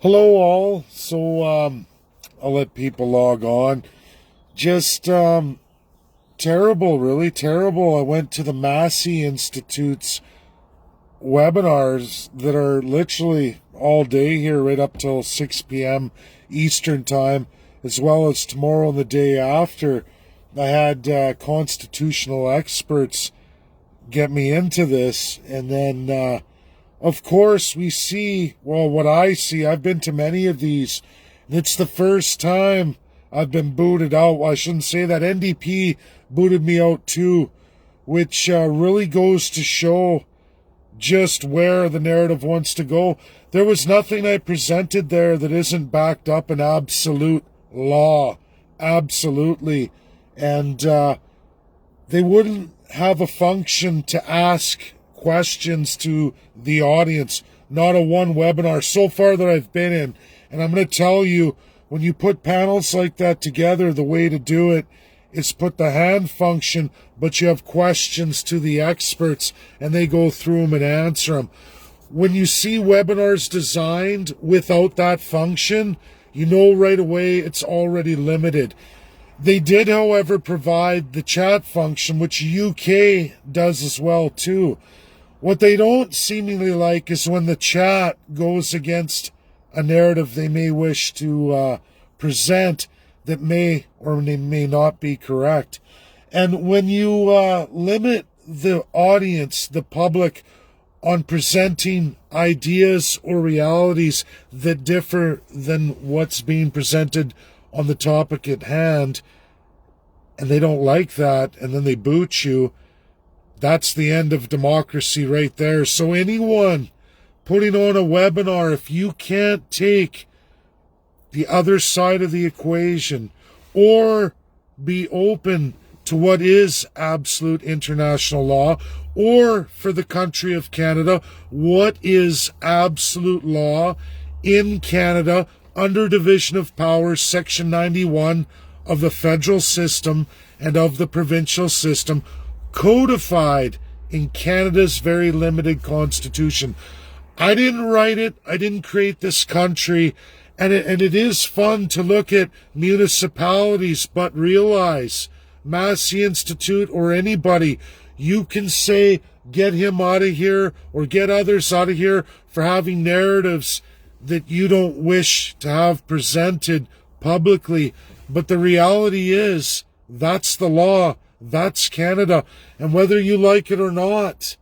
Hello, all. I'll let people log on. Just terrible, really terrible. I went to the Massey Institute's webinars that are literally all day here, right up till 6 p.m. Eastern Time, as well as tomorrow and the day after. I had constitutional experts get me into this, and then of course, we see, well, what I see, I've been to many of these, and it's the first time I've been booted out. Well, I shouldn't say that. NDP booted me out too, which really goes to show just where the narrative wants to go. There was nothing I presented there that isn't backed up in absolute law. Absolutely. And they wouldn't have a function to ask questions to the audience. Not a one webinar so far that I've been in. And I'm going to tell you, when you put panels like that together, the way to do it is put the hand function, but you have questions to the experts and they go through them and answer them. When you see webinars designed without that function, you know right away it's already limited. They did, however, provide the chat function, which UK does as well too. What they don't seemingly like is when the chat goes against a narrative they may wish to present that may or may not be correct. And when you limit the audience, the public, on presenting ideas or realities that differ than what's being presented on the topic at hand, and they don't like that, and then they boot you, that's the end of democracy right there. So anyone putting on a webinar, if you can't take the other side of the equation or be open to what is absolute international law, or for the country of Canada, what is absolute law in Canada under Division of Powers, Section 91 of the federal system and of the provincial system, codified in Canada's very limited constitution. I didn't write it. I didn't create this country. And it is fun to look at municipalities, but realize, Massey Institute or anybody, you can say, get him out of here or get others out of here for having narratives that you don't wish to have presented publicly. But the reality is, that's the law. That's Canada. And whether you like it or not,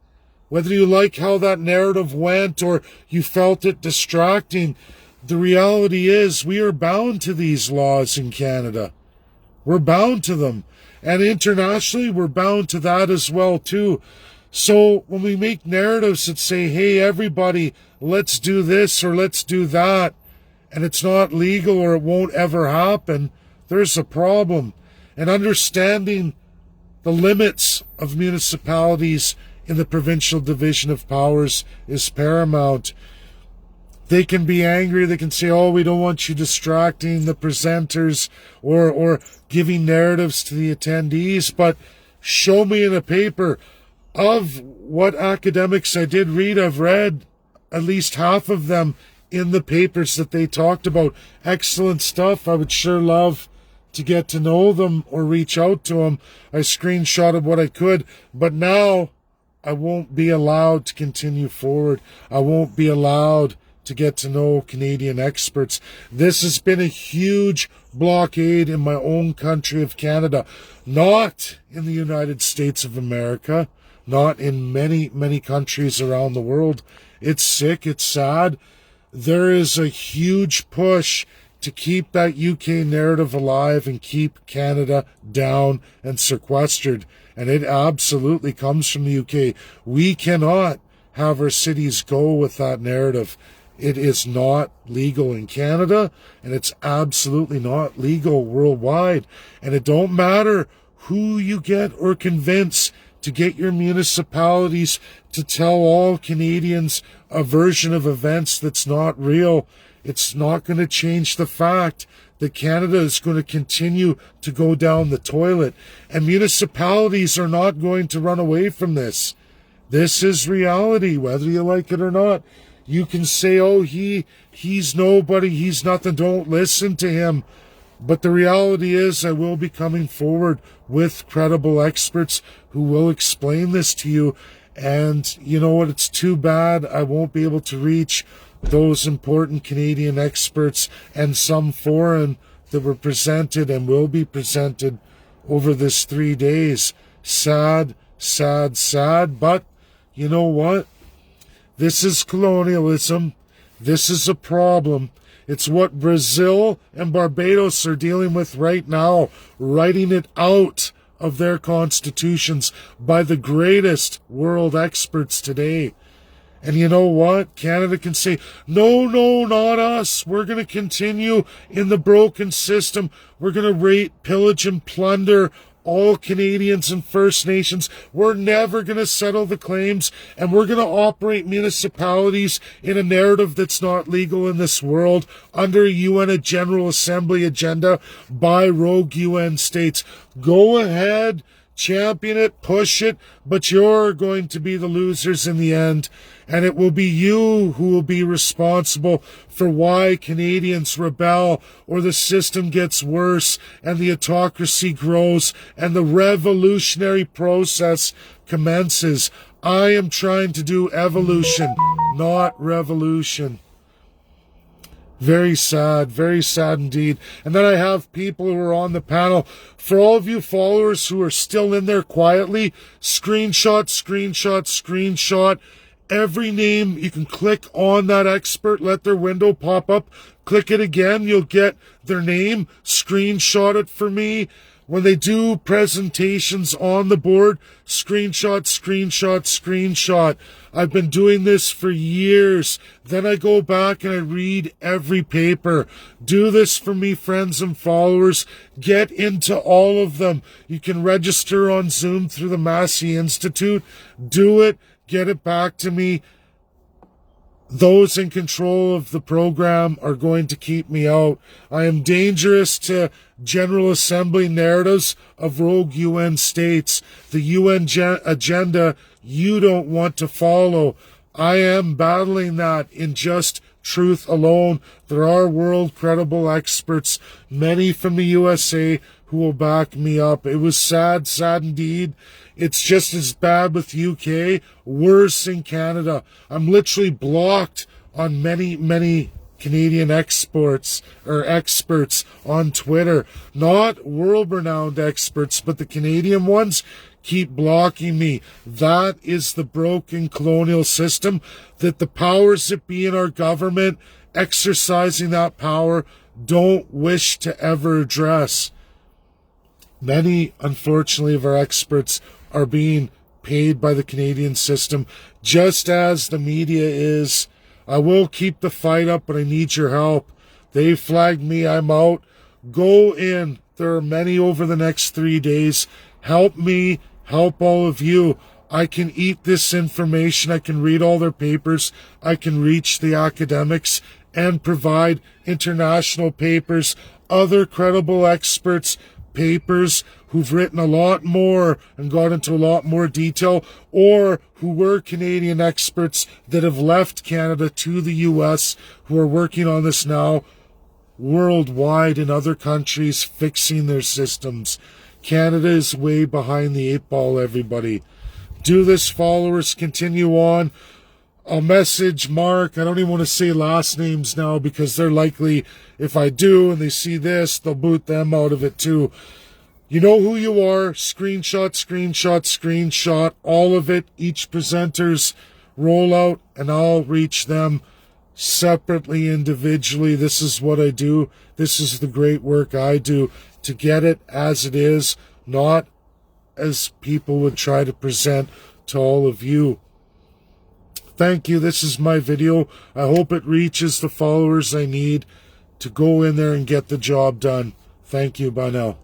whether you like how that narrative went or you felt it distracting, the reality is we are bound to these laws in Canada. We're bound to them. And internationally, we're bound to that as well, too. So when we make narratives that say, hey, everybody, let's do this or let's do that, and it's not legal or it won't ever happen, there's a problem. And understanding the limits of municipalities in the provincial division of powers is paramount. They can be angry. They can say, oh, we don't want you distracting the presenters or giving narratives to the attendees. But show me in a paper of what academics I did read. I've read at least half of them in the papers that they talked about. Excellent stuff. I would sure love to get to know them or reach out to them. I screenshotted what I could, but now I won't be allowed to continue forward. I won't be allowed to get to know Canadian experts. This has been a huge blockade in my own country of Canada, not in the United States of America, not in many, many countries around the world. It's sick. It's sad. There is a huge push to keep that UK narrative alive and keep Canada down and sequestered. And it absolutely comes from the UK. We cannot have our cities go with that narrative. It is not legal in Canada, and it's absolutely not legal worldwide. And it don't matter who you get or convince to get your municipalities to tell all Canadians a version of events that's not real. It's not going to change the fact that Canada is going to continue to go down the toilet. And municipalities are not going to run away from this. This is reality, whether you like it or not. You can say, oh, he's nobody, he's nothing, don't listen to him. But the reality is I will be coming forward with credible experts who will explain this to you. And you know what? It's too bad I won't be able to reach those important Canadian experts and some foreign that were presented and will be presented over this 3 days. Sad, sad, sad. But you know what? This is colonialism. This is a problem. It's what Brazil and Barbados are dealing with right now, writing it out of their constitutions by the greatest world experts today. And you know what? Canada can say, no, not us. We're going to continue in the broken system. We're going to rape, pillage, and plunder all Canadians and First Nations. We're never going to settle the claims, and we're going to operate municipalities in a narrative that's not legal in this world under a UN General Assembly agenda by rogue UN states. Go ahead, champion it, push it, but you're going to be the losers in the end. And it will be you who will be responsible for why Canadians rebel, or the system gets worse and the autocracy grows and the revolutionary process commences. I am trying to do evolution, not revolution. Very sad indeed. And then I have people who are on the panel. For all of you followers who are still in there quietly, screenshot. Every name, you can click on that expert, let their window pop up, click it again, you'll get their name, screenshot it for me. When they do presentations on the board, screenshot. I've been doing this for years. Then I go back and I read every paper. Do this for me, friends and followers. Get into all of them. You can register on Zoom through the Massey Institute. Do it. Get it back to me. Those in control of the program are going to keep me out. I am dangerous to General Assembly narratives of rogue UN states. The UN agenda you don't want to follow. I am battling that in just truth alone. There are world credible experts, many from the USA, who will back me up. It was sad indeed. It's just as bad with UK, worse in Canada. I'm literally blocked on many Canadian experts on Twitter. Not world-renowned experts, but the Canadian ones keep blocking me. That is the broken colonial system that the powers that be in our government, exercising that power, don't wish to ever address. Many, unfortunately, of our experts are being paid by the Canadian system, just as the media is. I will keep the fight up, but I need your help. They flagged me, I'm out. Go in. There are many over the next 3 days. Help me, help all of you. I can eat this information. I can read all their papers. I can reach the academics and provide international papers, other credible experts, papers who've written a lot more and got into a lot more detail, or who were Canadian experts that have left Canada to the US, who are working on this now worldwide in other countries, fixing their systems. Canada is way behind the 8 ball, everybody. Do this, followers. Continue on. I'll message Mark. I don't even want to say last names now because they're likely, if I do and they see this, they'll boot them out of it too. You know who you are. Screenshot. All of it. Each presenter's rollout, and I'll reach them separately, individually. This is what I do. This is the great work I do to get it as it is, not as people would try to present to all of you. Thank you. This is my video. I hope it reaches the followers I need to go in there and get the job done. Thank you. Bye now.